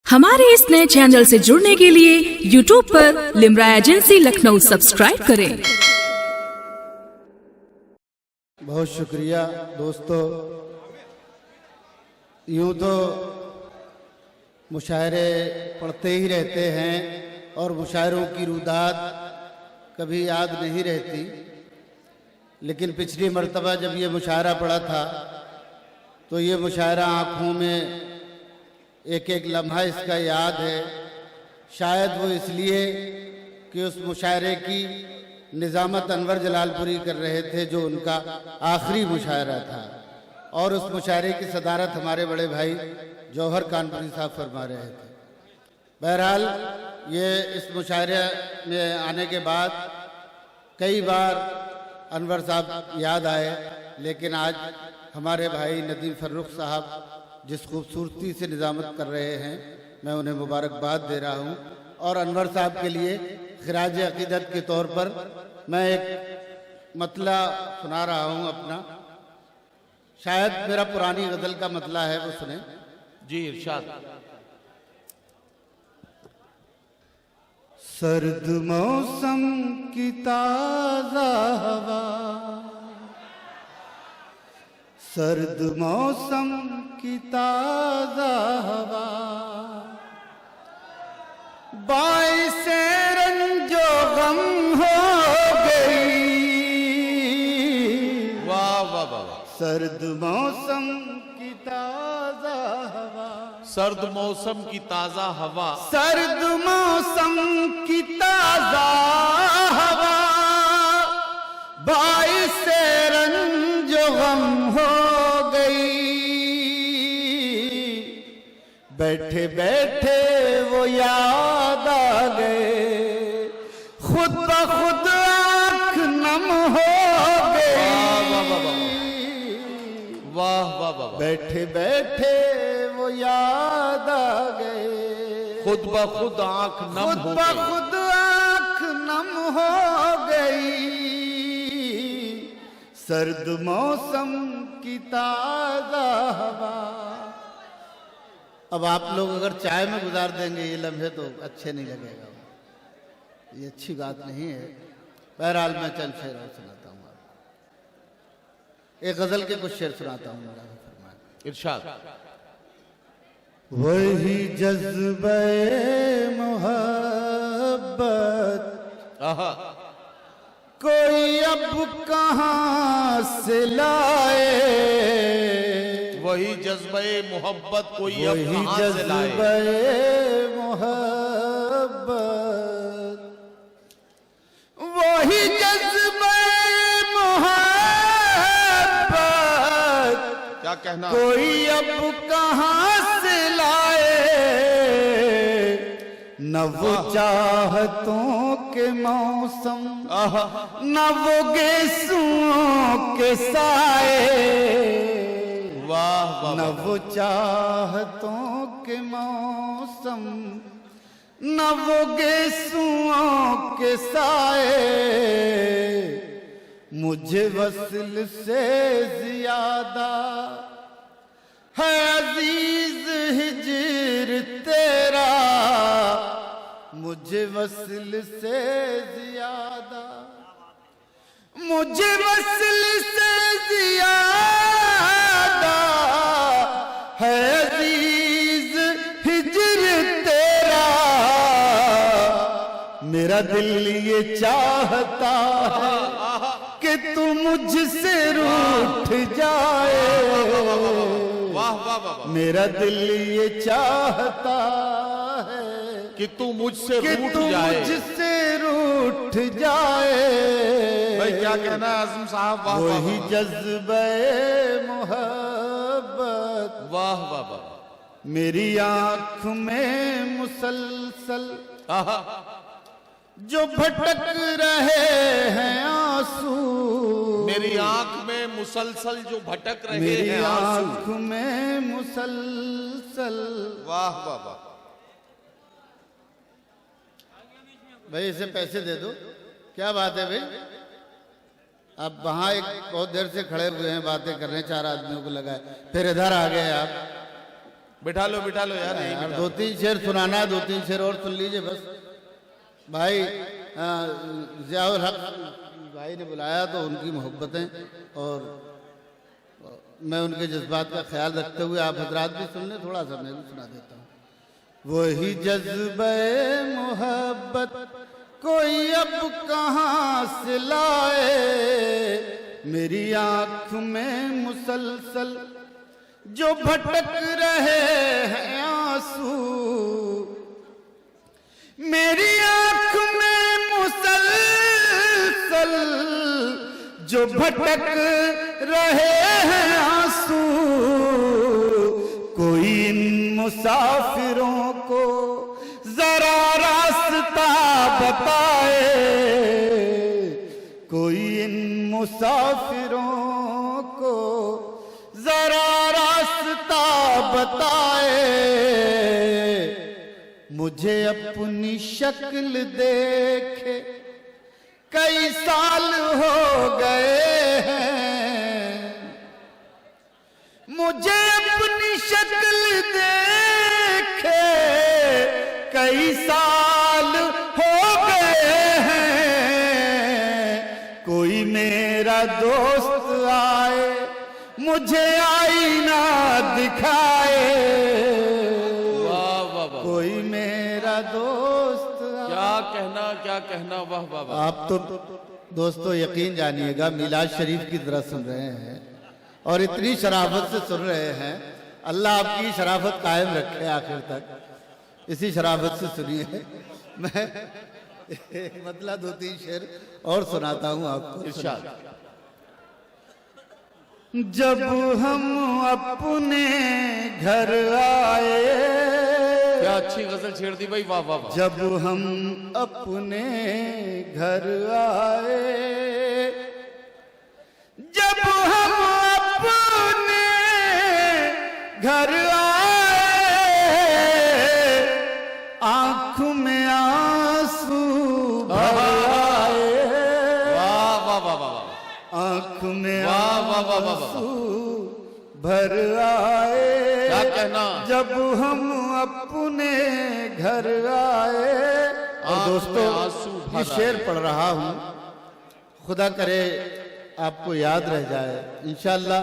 हमारे इस नए चैनल से जुड़ने के लिए YouTube पर लिम्रा एजेंसी लखनऊ सब्सक्राइब करें। बहुत शुक्रिया दोस्तों। यूँ तो मुशायरे पढ़ते ही रहते हैं और मुशायरों की रुदात कभी याद नहीं रहती, लेकिन पिछली मर्तबा जब ये मुशायरा पढ़ा था तो ये मुशायरा आँखों में एक एक लम्हा इसका याद है। शायद वो इसलिए कि उस मुशायरे की निज़ामत अनवर जलालपुरी कर रहे थे जो उनका आखिरी मुशायरा था, और उस मुशायरे की सदारत हमारे बड़े भाई जौहर कानपुरी साहब फरमा रहे थे। बहरहाल ये इस मुशायरे में आने के बाद कई बार अनवर साहब याद आए, लेकिन आज हमारे भाई नदीम फर्रुख साहब जिस खूबसूरती से निज़ामत कर रहे हैं, मैं उन्हें मुबारकबाद दे रहा हूं। और अनवर साहब के लिए खिराज अकीदत के तौर पर मैं एक मतला सुना रहा हूं अपना। शायद मेरा पुरानी गज़ल का मतला है, वो सुने जी। इरशाद। सर्द मौसम की ताज़ा हवा, सर्द मौसम की ताज़ा हवा, बाइसे रंजो गम हो गई। वाह वाह वाह। सर्द मौसम की ताज़ा हवा, सर्द मौसम की ताजा हवा, सर्द मौसम की ताज़ा हवा, बाइसे रंजो गम हो गई। बैठे बैठे वो याद आ गए, खुद ब खुद आँख नम हो गई। वाह वाह वाह। बैठे बैठे वो याद आ गए, खुद ब खुद आंख नम खुद हो ब गई। खुद आँख नम हो गई। सर्द मौसम की ताज़ा हवा। अब आप लोग अगर चाय में गुजार देंगे ये लम्हे तो अच्छे नहीं लगेगा, ये अच्छी बात नहीं है। बहरहाल मैं चंद शेर और सुनाता हूँ आपको। एक गजल के कुछ शेर सुनाता हूँ। मेरा फरमान इरशाद। वही जज्बे मोहब्बत आहा। कोई अब कहाँ से लाए, वही जज्बे मोहब्बत कोई अब वही कहां से लाए। जज्बे मोहब्बत, वही जज्बे मोहब्बत, क्या कहना। कोई अब कहाँ से लाए। न वो चाहतों के मौसम, न वो गेसुओं के साए। वाह वाह न वाह। वो चाहतों के मौसम, न वो गेसुओं के साए। मुझे वस्ल से ज्यादा है अजीज हिजर तेरा, मुझे वस्ल से ज्यादा, मुझे वस्ल से ज्यादा है अजीज हिजर तेरा। मेरा दिल ये चाहता है कि तू मुझसे रूठ जाए। वाह वाह वाह। मेरा दिल ये चाहता है कि तू मुझसे कि रूठ तू जाए। मुझसे रूठ जाए। भाई क्या कहना है आज़म साहब। वाह वाह वही वाह। जज्बे मोहब्बत वाह वाह वाह। मेरी आंख में मुसलसल आहा। जो भटक रहे हैं आंसू, मेरी आंख में मुसलसल जो भटक रहे मेरी हैं आंसू। आंख में मुसलसल। वाह वाह वाह। भाई इसे पैसे दे दो। क्या बात है भाई, अब वहां एक बहुत देर से खड़े हुए हैं, बातें कर रहे हैं, 4 आदमियों को लगाए, फिर इधर आ गए आप। बिठा लो यार, यहीं यार बिठा दो तीन शेर सुनाना है, 2-3 शेर और सुन लीजिए बस। भाई ज़ियाउल हक भाई ने बुलाया तो उनकी मोहब्बतें और मैं उनके जज्बात का ख्याल रखते हुए आप हजरात भी सुन लें, थोड़ा सा मैं भी सुना देता हूँ। वही जज्बे मोहब्बत कोई अब कहाँ से लाए, मेरी आँख में मुसलसल जो भटक रहे हैं आंसू, मेरी आँख में मुसलसल जो भटक रहे हैं आंसू, कोई इन मुसाफिरों को जरा रास्ता बताए, कोई इन मुसाफिरों को जरा रास्ता बताए, मुझे अपनी शक्ल देखे कई साल हो गए हैं, मुझे अपनी शक्ल देखे कई साल हो गए हैं, कोई मेरा दोस्त आए मुझे आईना दिखाए, वाह वाह वाह, कोई मेरा दोस्त क्या कहना, वाह वाह वाह। आप तो दोस्तों यकीन जानिएगा मिलाद शरीफ की तरह सुन रहे हैं और इतनी शराफत से सुन रहे हैं। अल्लाह आपकी शराफत कायम रखे आखिर तक, इसी शराफत से सुनिए। मैं एक मतलब 2-3 शेर और सुनाता हूँ आपको। इरशाद। जब हम अपने घर आए, क्या अच्छी गजल छेड़ दी भाई, वाह वाह वाह। जब हम अपने घर आए, जब हम अपने घर आए, आंख में आंसू भर आए, वाह वाह वाह वाह, आंख में वाह वाह वाह वाह। आंसू भर आए, क्या कहना। जब हम अपने घर आए। और दोस्तों ये शेर पढ़ रहा हूँ, खुदा करे आपको याद रह जाए, इंशाअल्लाह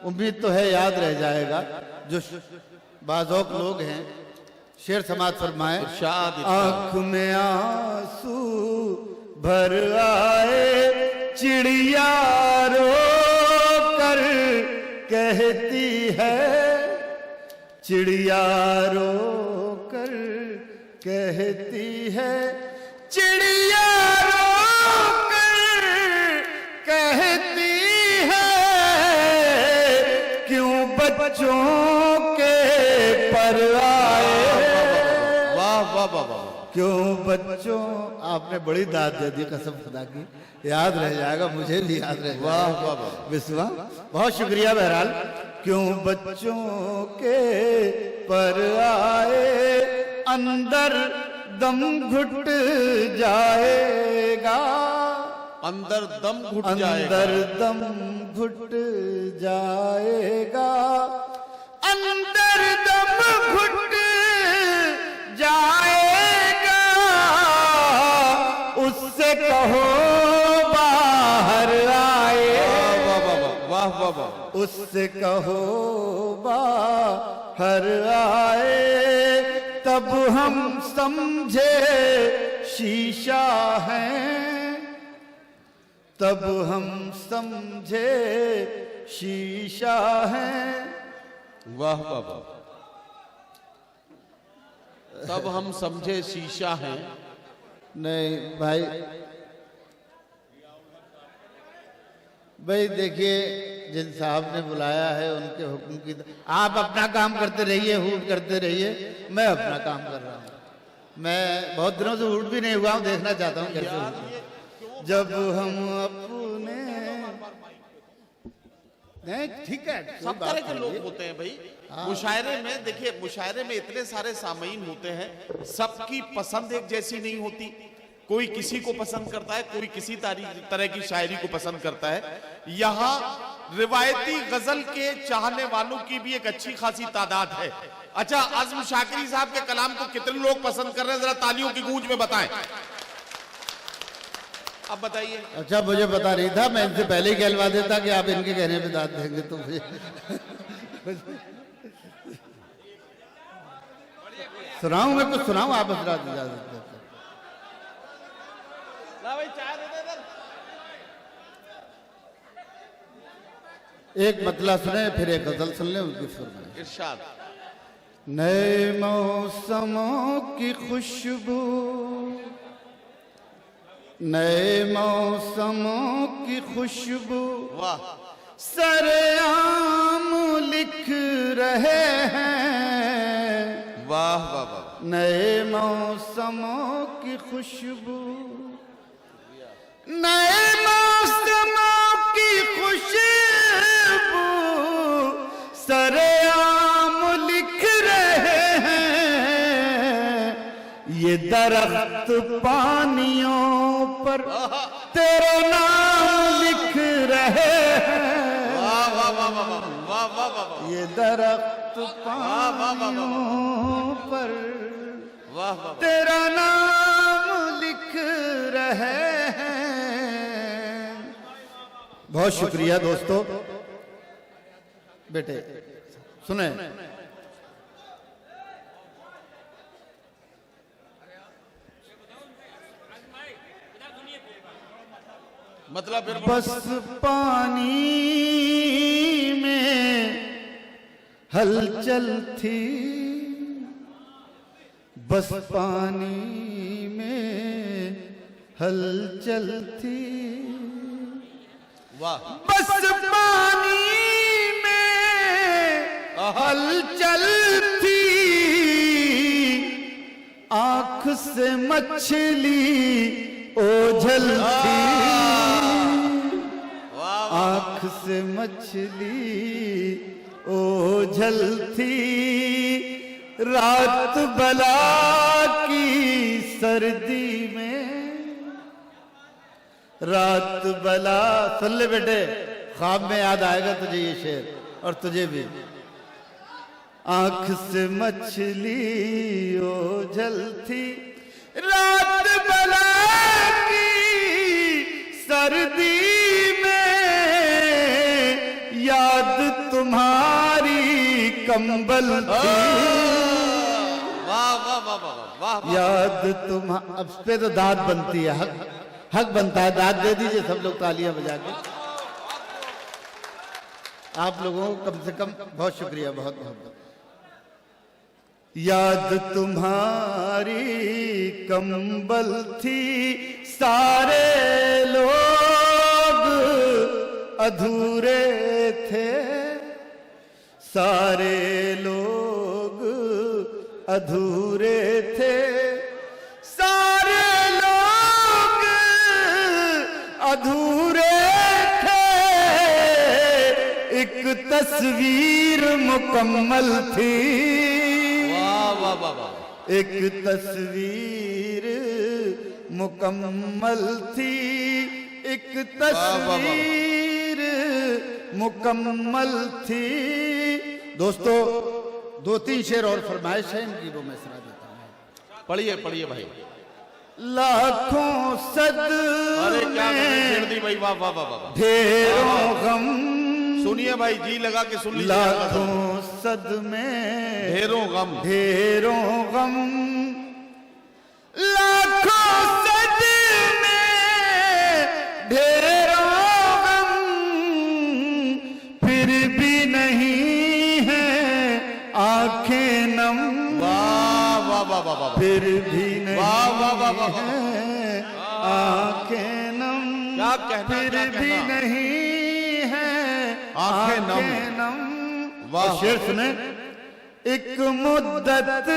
उम्मीद तो है याद रह जाएगा। जो बाज़ौक़ लोग हैं शेर समाज फरमाए। इरशाद। आँख में आंसू भर आए, चिड़िया रो कर कहती है, चिड़िया रो कर कहती है, चिड़िया रो कर कहती है, क्यों बच्चों के पर आए, वाह वाह वाह वाह। क्यों बच्चों। आपने बड़ी दाद दे दी कसम खुदा की, याद रह जाएगा, मुझे भी याद रह जाएगा। वाह वाह वाह, विश्वा बहुत शुक्रिया। बहरहाल क्यों बच्चों के पर आए, अंदर दम घुट जाएगा, अंदर दम घुट जाएगा, अंदर दम घुट जाएगा, अंदर दम घुट जाएगा, उससे कहो बाहर आए, वाह वाह वाह वाह वाह वाह। उससे कहो बाहर आए, तब हम समझे शीशा है, तब हम समझे शीशा है, वाह वाह वाह। तब हम समझे शीशा है। नहीं भाई, भाई देखिए जिन साहब ने बुलाया है उनके हुक्म की, आप अपना काम करते रहिए, हूट करते रहिए, मैं अपना काम कर रहा हूँ। मैं बहुत दिनों से हूट भी नहीं हुआ हूँ, देखना चाहता हूँ कैसे होता है। जब हम अपने नहीं, ठीक है, सब तरह के लोग होते हैं भाई मुशायरे में। देखिए मुशायरे में इतने सारे सामीन होते हैं, सबकी पसंद एक जैसी नहीं होती। कोई किसी को पसंद करता है, कोई किसी तरह की शायरी को पसंद करता है। यहाँ रिवायती गजल के चाहने वालों की भी एक अच्छी खासी तादाद है। अच्छा, आजम शाकिरी साहब के कलाम को कितने लोग पसंद कर रहे हैं, जरा तालियों की गूंज में बताएं। अब बताइए। अच्छा, मुझे पता नहीं था, मैं इनसे पहले ही कहलवा देता कि आप इनके कहने पे दाद देंगे तो मुझे सुनाऊं, मैं कुछ सुनाऊं, आप हजरात इजाजत देते। एक मतला सुने, फिर एक गजल सुन ले, उसकी फरमाइश। इरशाद। नए मौसमों की खुशबू, नए मौसमों की खुशबू वाह, सरेआम लिख रहे हैं। वाह वाह वाह। नए मौसमों की खुशबू, नए मौसमों की खुशबू सरेआम लिख रहे हैं। ये दरख्त पानियों पर तेरा नाम लिख रहे हैं। वाह वाह वाह वाह वाह वाह वाह। ये दरख्त पानियों पर वाह वाह तेरा नाम लिख रहे हैं। बहुत शुक्रिया दोस्तों। बेटे सुने, मतलब फिर बस पानी में हलचल थी, बस पानी में हलचल थी। वाह, बस पानी में हलचल थी, आंख से मछली ओझल थी। आंख से मछली ओझल थी। रात बला की सर्दी में, रात बला, सुन ले बेटे, ख्वाब में याद आएगा तुझे ये शेर, और तुझे भी। आंख से मछली ओझल थी, रात बला की सर्दी में, याद तुम्हारी कंबल थी। वाह वाह वाह वाह वाह। याद तुम्हारी, अब इस पे तो दाद बनती है, हक बनता है, दाद दे दीजिए सब लोग तालियां बजा के। आप लोगों को कम से कम बहुत शुक्रिया, बहुत बहुत। याद तुम्हारी कंबल थी, सारे लोग अधूरे थे, सारे लोग अधूरे थे, सारे लोग अधूरे थे। एक तस्वीर मुकम्मल थी, वाह वाह वाह। एक तस्वीर मुकम्मल थी, एक तस्वीर मुकम्मल थी। दोस्तों, दो तीन शेर और फरमाइश है इनकी, वो मैं सुना देता हूँ। पढ़िए पढ़िए भाई। लाखों सद अरे क्या छेड़ दी भाई, वाह वाह वाह वाह। ढेरों गम, सुनिए भाई, जी लगा के सुन लीजिए। लाखों सद में ढेरों गम, ढेरों गम, लाखों सद में ढेरों गम, फिर भी नहीं है आंखें नम। वाह वाह वाह वाह वाह। फिर भी नहीं वाह वाह वाह वाह। है आंखें नम, क्या कहना, फिर क्या भी कहना। नहीं है आंखें नम। वाह। शेर सुने, एक मुद्दत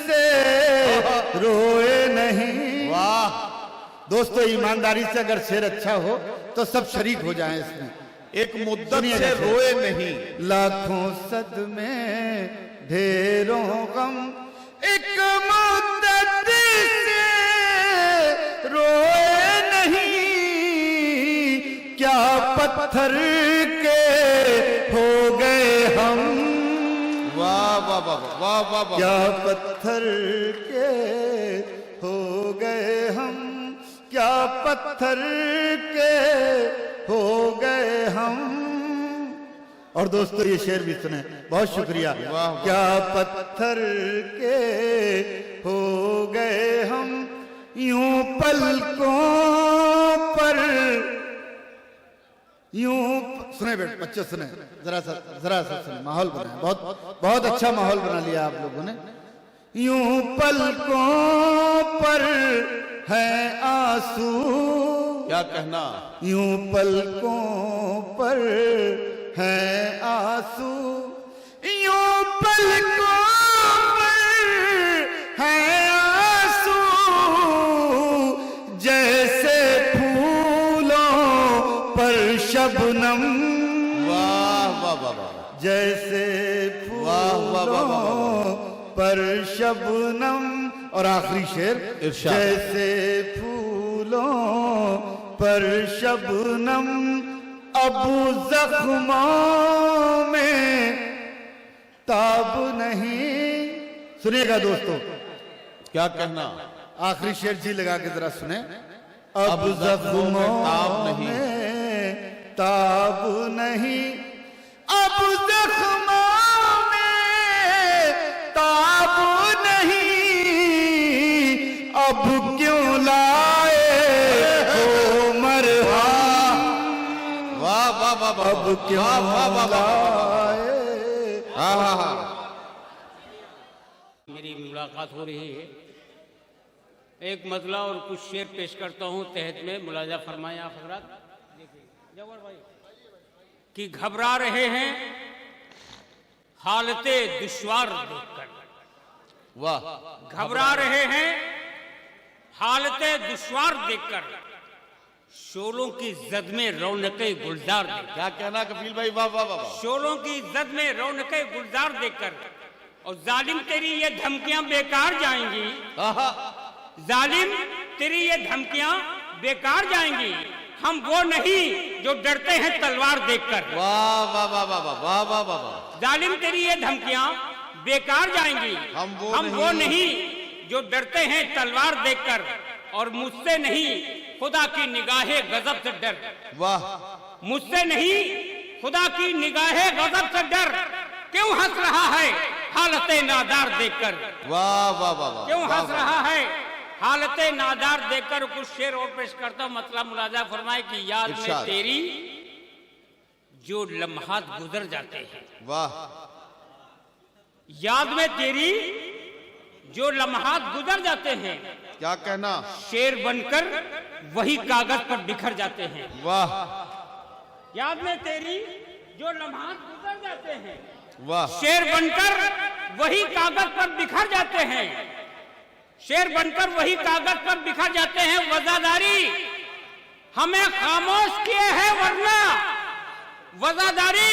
से रोए नहीं। वाह। दोस्तों, ईमानदारी से अगर शेर अच्छा हो तो सब शरीक हो जाएं इसमें। एक मुद्दत से रोए नहीं, लाखों सद में ढेरों गम, एक मुद्दत से रोए नहीं। क्या पत्थर के वाह वाह वाह। क्या पत्थर के हो गए हम, क्या पत्थर के हो गए हम। और दोस्तों ये शेर भी सुने, बहुत शुक्रिया। वाह। क्या पत्थर के हो गए हम, यूं पलकों पर, यूं सुने बच्चे सुने, जरा सा सुने, माहौल बना, बहुत अच्छा माहौल बना लिया आप लोगों ने। यूं पलकों पर है आंसू, क्या कहना, यूं पलकों पर है आंसू, यूं पलकों पर है आंसू, जैसे फूलों पर शबनम, वाह वाह वाह वाह। जैसे वाह, वाह, वाह, वाह, फूलों पर शबनम। और आखिरी शेर, इरशाद। जैसे फूलों पर शबनम, अब जख्मों में ताब नहीं। सुनिएगा दोस्तों, क्या कहना, आखिरी शेर जी लगा के जरा सुने। अब जख्मों में ताब नहीं, में ताब नहीं, अब जख्मों में ताब नहीं, अब क्यों लाए हो मरहम, वाह वाह वाह वाह। अब क्यों वाह, वाह, वाह, वाह। लाए। हाँ हाँ हाँ। मेरी मुलाकात हो रही है, एक मतला और कुछ शेर पेश करता हूँ तहत में, मुलाजा फरमाएं आप हजरात। देखिए जवर भाई कि घबरा रहे हैं हालते दुश्वार देखकर, वाह। घबरा रहे हैं हालते दुश्वार देखकर, शोलों की जद में रौनके गुलजार देखकर, क्या कहना कफील भाई, वाह वाह वाह वाह। शोलों की जद में रौनके गुलजार देखकर। और जालिम तेरी ये धमकियां बेकार जाएंगी, आहा। जालिम तेरी ये धमकियां बेकार जाएंगी, हम वो नहीं जो डरते हैं तलवार देखकर। वाह वाह वाह वाह वाह वाह वाह वाह वाह। जालिम तेरी ये धमकियां बेकार जाएंगी, हम वो नहीं जो डरते हैं तलवार देखकर। और मुझसे नहीं खुदा की निगाहे गजब से डर, वाह। मुझसे नहीं खुदा की निगाहे गजब से डर, क्यों हंस रहा है हालते नादार देखकर, वाह वाह वाह वाह। क्यों हंस रहा है हालते नादार देखकर। कुछ शेर और पेश करता हूं, मतलब मुलाजा फरमाए कि याद में इरशाद। तेरी जो लम्हात गुजर जाते हैं, वाह। याद में तेरी जो लम्हात गुजर जाते हैं, क्या कहना, शेर बनकर वही कागज पर बिखर जाते हैं। वाह याद में तेरी जो लम्हात गुजर जाते हैं, वाह। शेर बनकर वही कागज पर बिखर जाते हैं, शेर बनकर वही कागज पर बिखर जाते हैं। वजादारी हमें खामोश किए हैं वरना, वजादारी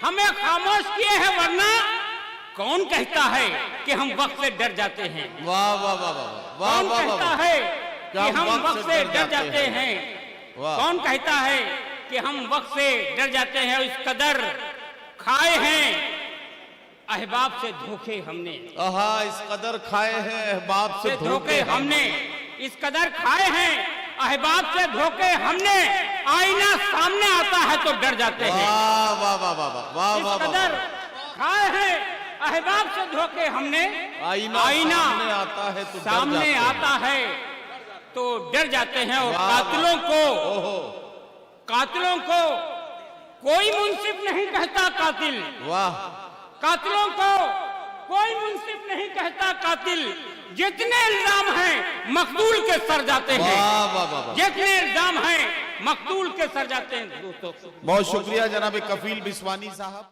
हमें खामोश किए हैं वरना, कौन कहता है कि हम वक्त से डर जाते हैं, वाह वाह वाह वाह वाह कौन वाह कहता वाह। है कि हम वक्त से डर जाते हैं, वाह। कौन कहता है कि हम वक्त से डर जाते हैं। इस कदर खाए हैं अहबाब से धोखे हमने, आहा, इस कदर खाए हैं अहबाब से धोखे हमने, इस कदर खाए हैं अहबाब से धोखे हमने, आईना सामने आता है तो डर जाते हैं। वाह वाह वाह वाह वाह वाह इस वाह कदर वाह। खाए हैं अहबाब से धोखे हमने, आईना सामने आता है तो डर सामने जाते हैं। आता है तो डर जाते हैं। और वाह, कातिलों को, ओहो, कातिलों को कोई मुंसिफ नहीं कहता कातिल, वाह। कातिलों को कोई मुंसिफ नहीं कहता कातिल, जितने इल्जाम हैं मकतूल के सर जाते हैं, वाह वाह वाह वाह। जितने इल्जाम हैं मकतूल के सर जाते हैं। दोस्तों बहुत शुक्रिया जनाब कफील बिस्वानी साहब।